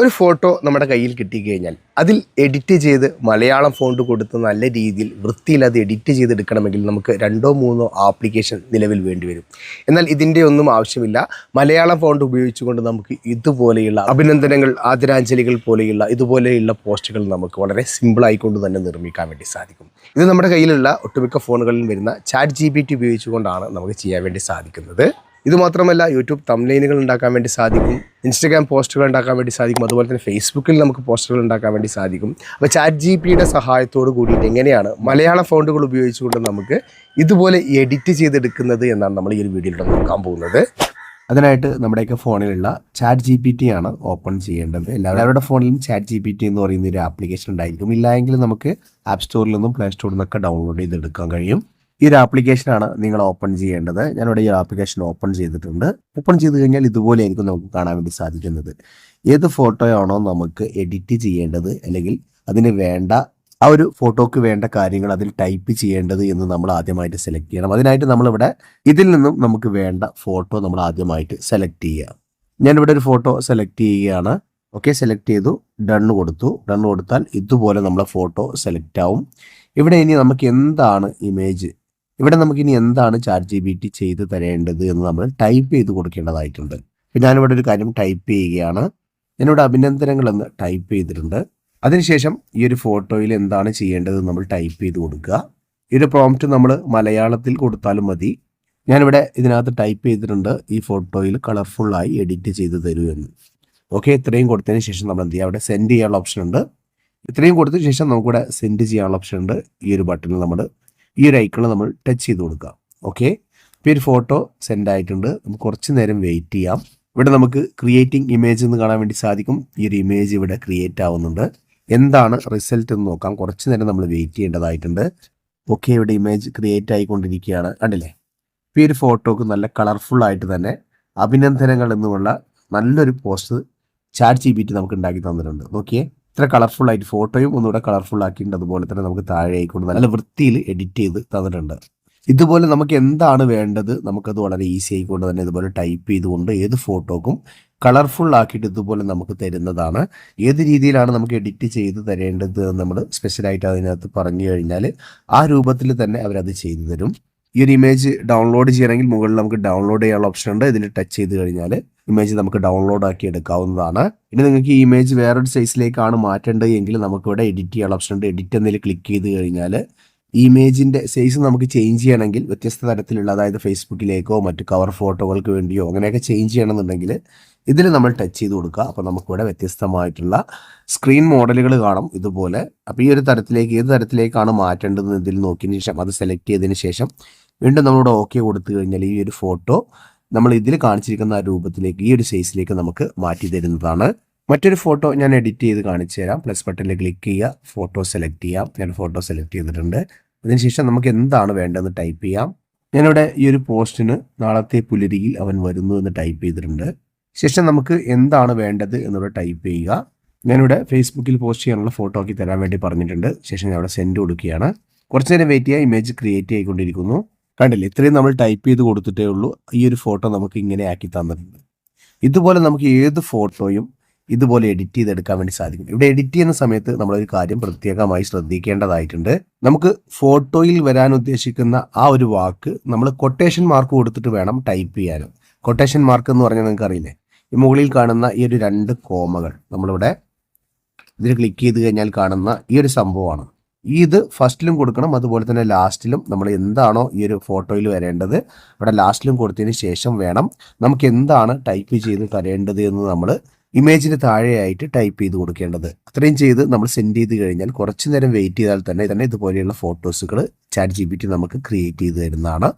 ഒരു ഫോട്ടോ നമ്മുടെ കയ്യിൽ കിട്ടിക്കഴിഞ്ഞാൽ അതിൽ എഡിറ്റ് ചെയ്ത് മലയാളം ഫോണ്ട് കൊടുത്ത് നല്ല രീതിയിൽ വൃത്തിയിൽ അത് എഡിറ്റ് ചെയ്തെടുക്കണമെങ്കിൽ നമുക്ക് 2-3 ആപ്ലിക്കേഷൻ നിലവിൽ വേണ്ടി വരും. എന്നാൽ ഇതിൻ്റെ ഒന്നും ആവശ്യമില്ല. മലയാളം ഫോണ്ട് ഉപയോഗിച്ചുകൊണ്ട് നമുക്ക് ഇതുപോലെയുള്ള അഭിനന്ദനങ്ങൾ, ആദരാഞ്ജലികൾ പോലെയുള്ള ഇതുപോലെയുള്ള പോസ്റ്റുകൾ നമുക്ക് വളരെ സിമ്പിളായിക്കൊണ്ട് തന്നെ നിർമ്മിക്കാൻ വേണ്ടി സാധിക്കും. ഇത് നമ്മുടെ കയ്യിലുള്ള ഒട്ടുമിക്ക ഫോണുകളിൽ വരുന്ന ChatGPT ഉപയോഗിച്ചുകൊണ്ടാണ് നമുക്ക് ചെയ്യാൻ വേണ്ടി സാധിക്കുന്നത്. ഇതുമാത്രമല്ല, യൂട്യൂബ് തംബ്നെയിലുകൾ ഉണ്ടാക്കാൻ വേണ്ടി സാധിക്കും, ഇൻസ്റ്റഗ്രാം പോസ്റ്റുകൾ ഉണ്ടാക്കാൻ വേണ്ടി സാധിക്കും, അതുപോലെ തന്നെ ഫേസ്ബുക്കിൽ നമുക്ക് പോസ്റ്റുകൾ ഉണ്ടാക്കാൻ വേണ്ടി സാധിക്കും. അപ്പോൾ ChatGPTയുടെ സഹായത്തോട് കൂടിയിട്ട് എങ്ങനെയാണ് മലയാളം ഫോണ്ടുകൾ ഉപയോഗിച്ചുകൊണ്ട് നമുക്ക് ഇതുപോലെ എഡിറ്റ് ചെയ്തെടുക്കുന്നത് എന്നാണ് നമ്മൾ ഈ ഒരു വീഡിയോയിലൂടെ നോക്കാൻ പോകുന്നത്. അതിനായിട്ട് നമ്മുടെയൊക്കെ ഫോണിലുള്ള ChatGPT ആണ് ഓപ്പൺ ചെയ്യേണ്ടത്. എല്ലാവരുടെ ഫോണിലും ChatGPT എന്ന് പറയുന്ന ഒരു ആപ്ലിക്കേഷൻ ഉണ്ടായിരിക്കും. ഇല്ലായെങ്കിൽ നമുക്ക് ആപ്പ് സ്റ്റോറിൽ നിന്നും പ്ലേ സ്റ്റോറിൽ നിന്നൊക്കെ ഡൗൺലോഡ് ചെയ്തെടുക്കാൻ കഴിയും. ഈ ഒരു ആപ്ലിക്കേഷനാണ് നിങ്ങൾ ഓപ്പൺ ചെയ്യേണ്ടത്. ഞാനിവിടെ ഈ ആപ്ലിക്കേഷൻ ഓപ്പൺ ചെയ്തിട്ടുണ്ട്. ഓപ്പൺ ചെയ്ത് കഴിഞ്ഞാൽ ഇതുപോലെയായിരിക്കും നമുക്ക് കാണാൻ വേണ്ടി സാധിക്കുന്നത്. ഏത് ഫോട്ടോയാണോ നമുക്ക് എഡിറ്റ് ചെയ്യേണ്ടത്, അല്ലെങ്കിൽ അതിന് വേണ്ട ആ ഒരു ഫോട്ടോക്ക് വേണ്ട കാര്യങ്ങൾ അതിൽ ടൈപ്പ് ചെയ്യേണ്ടത് എന്ന് നമ്മൾ ആദ്യമായിട്ട് സെലക്ട് ചെയ്യണം. അതിനായിട്ട് നമ്മളിവിടെ ഇതിൽ നിന്നും നമുക്ക് വേണ്ട ഫോട്ടോ നമ്മൾ ആദ്യമായിട്ട് സെലക്ട് ചെയ്യുക. ഞാനിവിടെ ഒരു ഫോട്ടോ സെലക്ട് ചെയ്യുകയാണ്. ഓക്കെ, സെലക്ട് ചെയ്തു, ഡണ്ണ് കൊടുത്തു. ഡണ്ണ് കൊടുത്താൽ ഇതുപോലെ നമ്മളെ ഫോട്ടോ സെലക്ട് ആവും. ഇവിടെ ഇനി നമുക്ക് എന്താണ് ഇമേജ്, ഇവിടെ നമുക്കിനി എന്താണ് ChatGPT ചെയ്ത് തരേണ്ടത് എന്ന് നമ്മൾ ടൈപ്പ് ചെയ്ത് കൊടുക്കേണ്ടതായിട്ടുണ്ട്. അപ്പോൾ ഞാനിവിടെ ഒരു കാര്യം ടൈപ്പ് ചെയ്യുകയാണ്. ഞാനിവിടെ അഭിനന്ദനങ്ങൾ എന്ന് ടൈപ്പ് ചെയ്തിട്ടുണ്ട്. അതിനുശേഷം ഈ ഒരു ഫോട്ടോയിൽ എന്താണ് ചെയ്യേണ്ടത് നമ്മൾ ടൈപ്പ് ചെയ്ത് കൊടുക്കുക. ഈ ഒരു പ്രോംപ്റ്റ് നമ്മൾ മലയാളത്തിൽ കൊടുത്താലും മതി. ഞാനിവിടെ ഇതിനകത്ത് ടൈപ്പ് ചെയ്തിട്ടുണ്ട്, ഈ ഫോട്ടോയിൽ കളർഫുള്ളായി എഡിറ്റ് ചെയ്ത് തരൂ എന്ന്. ഓക്കെ, ഇത്രയും കൊടുത്തതിന് ശേഷം നമ്മൾ എന്ത് ചെയ്യുക, അവിടെ സെൻഡ് ചെയ്യാനുള്ള ഓപ്ഷൻ ഉണ്ട്. ഇത്രയും കൊടുത്തതിന് ശേഷം നമുക്കിവിടെ സെൻഡ് ചെയ്യാനുള്ള ഓപ്ഷൻ ഉണ്ട്. ഈ ഒരു ബട്ടണിൽ നമ്മൾ ഈ ഒരു ഐക്കണിൽ നമ്മൾ ടച്ച് ചെയ്ത് കൊടുക്കുക. ഓക്കെ, ഇപ്പോൾ ഒരു ഫോട്ടോ സെൻഡ് ആയിട്ടുണ്ട്. നമുക്ക് കുറച്ച് നേരം വെയിറ്റ് ചെയ്യാം. ഇവിടെ നമുക്ക് ക്രിയേറ്റിംഗ് ഇമേജ് എന്ന് കാണാൻ വേണ്ടി സാധിക്കും. ഈ ഒരു ഇമേജ് ഇവിടെ ക്രിയേറ്റ് ആവുന്നുണ്ട്. എന്താണ് റിസൾട്ട് എന്ന് നോക്കാം. കുറച്ച് നേരം നമ്മൾ വെയിറ്റ് ചെയ്യേണ്ടതായിട്ടുണ്ട്. ഓക്കെ, ഇവിടെ ഇമേജ് ക്രിയേറ്റ് ആയിക്കൊണ്ടിരിക്കുകയാണ്. കണ്ടില്ലേ, ഇപ്പോൾ ഈ ഒരു ഫോട്ടോക്ക് നല്ല കളർഫുൾ ആയിട്ട് തന്നെ അഭിനന്ദനങ്ങൾ എന്നുമുള്ള നല്ലൊരു പോസ്റ്റ് ChatGPT നമുക്ക് ഉണ്ടാക്കി തന്നിട്ടുണ്ട്. നോക്കിയേ, ഇത്ര കളർഫുൾ ആയിട്ട് ഫോട്ടോയും ഒന്നുകൂടെ കളർഫുൾ ആക്കിയിട്ടുണ്ട്. അതുപോലെ തന്നെ നമുക്ക് താഴെ ആയിക്കൊണ്ട് നല്ല വൃത്തിയിൽ എഡിറ്റ് ചെയ്ത് തന്നിട്ടുണ്ട്. ഇതുപോലെ നമുക്ക് എന്താണ് വേണ്ടത് നമുക്കത് വളരെ ഈസി ആയിക്കൊണ്ട് തന്നെ ഇതുപോലെ ടൈപ്പ് ചെയ്തുകൊണ്ട് ഏത് ഫോട്ടോക്കും കളർഫുൾ ആക്കിയിട്ട് ഇതുപോലെ നമുക്ക് തരുന്നതാണ്. ഏത് രീതിയിലാണ് നമുക്ക് എഡിറ്റ് ചെയ്ത് തരേണ്ടത് നമ്മൾ സ്പെഷ്യലായിട്ട് അതിനകത്ത് പറഞ്ഞു കഴിഞ്ഞാൽ ആ രൂപത്തിൽ തന്നെ അവരത് ചെയ്തു തരും. ഈ ഒരു ഇമേജ് ഡൗൺലോഡ് ചെയ്യണമെങ്കിൽ മുകളിൽ നമുക്ക് ഡൗൺലോഡ് ചെയ്യാനുള്ള ഓപ്ഷൻ ഉണ്ട്. ഇതിൽ ടച്ച് ചെയ്ത് കഴിഞ്ഞാൽ ഇമേജ് നമുക്ക് ഡൗൺലോഡ് ആക്കി എടുക്കാവുന്നതാണ്. ഇനി നിങ്ങൾക്ക് ഈ ഇമേജ് വേറൊരു സൈസിലേക്കാണ് മാറ്റേണ്ടത് എങ്കിൽ നമുക്കിവിടെ എഡിറ്റ് ചെയ്യാനുള്ള ഓപ്ഷൻ ഉണ്ട്. എഡിറ്റ് എന്നതിൽ ക്ലിക്ക് ചെയ്ത് കഴിഞ്ഞാൽ ഇമേജിൻ്റെ സൈസ് നമുക്ക് ചേഞ്ച് ചെയ്യണമെങ്കിൽ വ്യത്യസ്ത തരത്തിലുള്ള, അതായത് ഫേസ്ബുക്കിലേക്കോ മറ്റ് കവർ ഫോട്ടോകൾക്ക് വേണ്ടിയോ അങ്ങനെയൊക്കെ ചേഞ്ച് ചെയ്യണമെന്നുണ്ടെങ്കിൽ ഇതിൽ നമ്മൾ ടച്ച് ചെയ്ത് കൊടുക്കുക. അപ്പോൾ നമുക്കിവിടെ വ്യത്യസ്തമായിട്ടുള്ള സ്ക്രീൻ മോഡലുകൾ കാണും ഇതുപോലെ. അപ്പോൾ ഈ ഒരു തരത്തിലേക്ക് ഏത് തരത്തിലേക്കാണ് മാറ്റേണ്ടതെന്ന് ഇതിൽ നോക്കിയതിന് ശേഷം അത് സെലക്ട് ചെയ്തതിന് ശേഷം വീണ്ടും നമ്മളിവിടെ ഓക്കെ കൊടുത്തു കഴിഞ്ഞാൽ ഈ ഒരു ഫോട്ടോ നമ്മൾ ഇതിൽ കാണിച്ചിരിക്കുന്ന ആ രൂപത്തിലേക്ക്, ഈ ഒരു സൈസിലേക്ക് നമുക്ക് മാറ്റി തരുന്നതാണ്. മറ്റൊരു ഫോട്ടോ ഞാൻ എഡിറ്റ് ചെയ്ത് കാണിച്ചു തരാം. പ്ലസ് ബട്ടണിൽ ക്ലിക്ക് ചെയ്യുക, ഫോട്ടോ സെലക്ട് ചെയ്യാം. ഞാൻ ഫോട്ടോ സെലക്ട് ചെയ്തിട്ടുണ്ട്. അതിനുശേഷം നമുക്ക് എന്താണ് വേണ്ടതെന്ന് ടൈപ്പ് ചെയ്യാം. ഞാനിവിടെ ഈ ഒരു പോസ്റ്റിന് നാളത്തെ പുലരിയിൽ അവൻ വരുന്നു എന്ന് ടൈപ്പ് ചെയ്തിട്ടുണ്ട്. ശേഷം നമുക്ക് എന്താണ് വേണ്ടത് എന്നിവിടെ ടൈപ്പ് ചെയ്യുക. ഞാനിവിടെ ഫേസ്ബുക്കിൽ പോസ്റ്റ് ചെയ്യാനുള്ള ഫോട്ടോ ആക്കി തരാൻ വേണ്ടി പറഞ്ഞിട്ടുണ്ട്. ശേഷം ഞാൻ അവിടെ സെൻഡ് കൊടുക്കുകയാണ്. കുറച്ച് നേരം വെയിറ്റ് ചെയ്യുക. ഇമേജ് ക്രിയേറ്റ് ആയിക്കൊണ്ടിരിക്കുന്നു. കണ്ടില്ലേ, ഇത്രയും നമ്മൾ ടൈപ്പ് ചെയ്ത് കൊടുത്തിട്ടേ ഉള്ളൂ. ഈ ഒരു ഫോട്ടോ നമുക്ക് ഇങ്ങനെ ആക്കി തന്നിട്ടുണ്ട്. ഇതുപോലെ നമുക്ക് ഏത് ഫോട്ടോയും ഇതുപോലെ എഡിറ്റ് ചെയ്തെടുക്കാൻ വേണ്ടി സാധിക്കും. ഇവിടെ എഡിറ്റ് ചെയ്യുന്ന സമയത്ത് നമ്മളൊരു കാര്യം പ്രത്യേകമായി ശ്രദ്ധിക്കേണ്ടതായിട്ടുണ്ട്. നമുക്ക് ഫോട്ടോയിൽ വരാൻ ഉദ്ദേശിക്കുന്ന ആ ഒരു വാക്ക് നമ്മൾ കൊട്ടേഷൻ മാർക്ക് കൊടുത്തിട്ട് വേണം ടൈപ്പ് ചെയ്യാനും. കൊട്ടേഷൻ മാർക്ക് എന്ന് പറഞ്ഞാൽ നിങ്ങൾക്ക് അറിയില്ലേ, ഈ മുകളിൽ കാണുന്ന ഈ ഒരു 2 കോമകൾ നമ്മളിവിടെ ഇതിൽ ക്ലിക്ക് ചെയ്ത് കഴിഞ്ഞാൽ കാണുന്ന ഈ ഒരു സംഭവമാണ്. ഇത് ഫസ്റ്റിലും കൊടുക്കണം, അതുപോലെ തന്നെ ലാസ്റ്റിലും നമ്മൾ എന്താണോ ഈ ഒരു ഫോട്ടോയിൽ വരേണ്ടത് ഇവിടെ ലാസ്റ്റിലും കൊടുത്തതിന് ശേഷം വേണം നമുക്ക് എന്താണ് ടൈപ്പ് ചെയ്ത് തരേണ്ടത് എന്ന് നമ്മൾ ഇമേജിന് താഴെയായിട്ട് ടൈപ്പ് ചെയ്ത് കൊടുക്കേണ്ടത്. അത്രയും ചെയ്ത് നമ്മൾ സെൻഡ് ചെയ്ത് കഴിഞ്ഞാൽ കുറച്ച് നേരം വെയിറ്റ് ചെയ്താൽ തന്നെ ഇതുപോലെയുള്ള ഫോട്ടോസുകൾ ChatGPT നമുക്ക് ക്രിയേറ്റ് ചെയ്ത് തരുന്നതാണ്.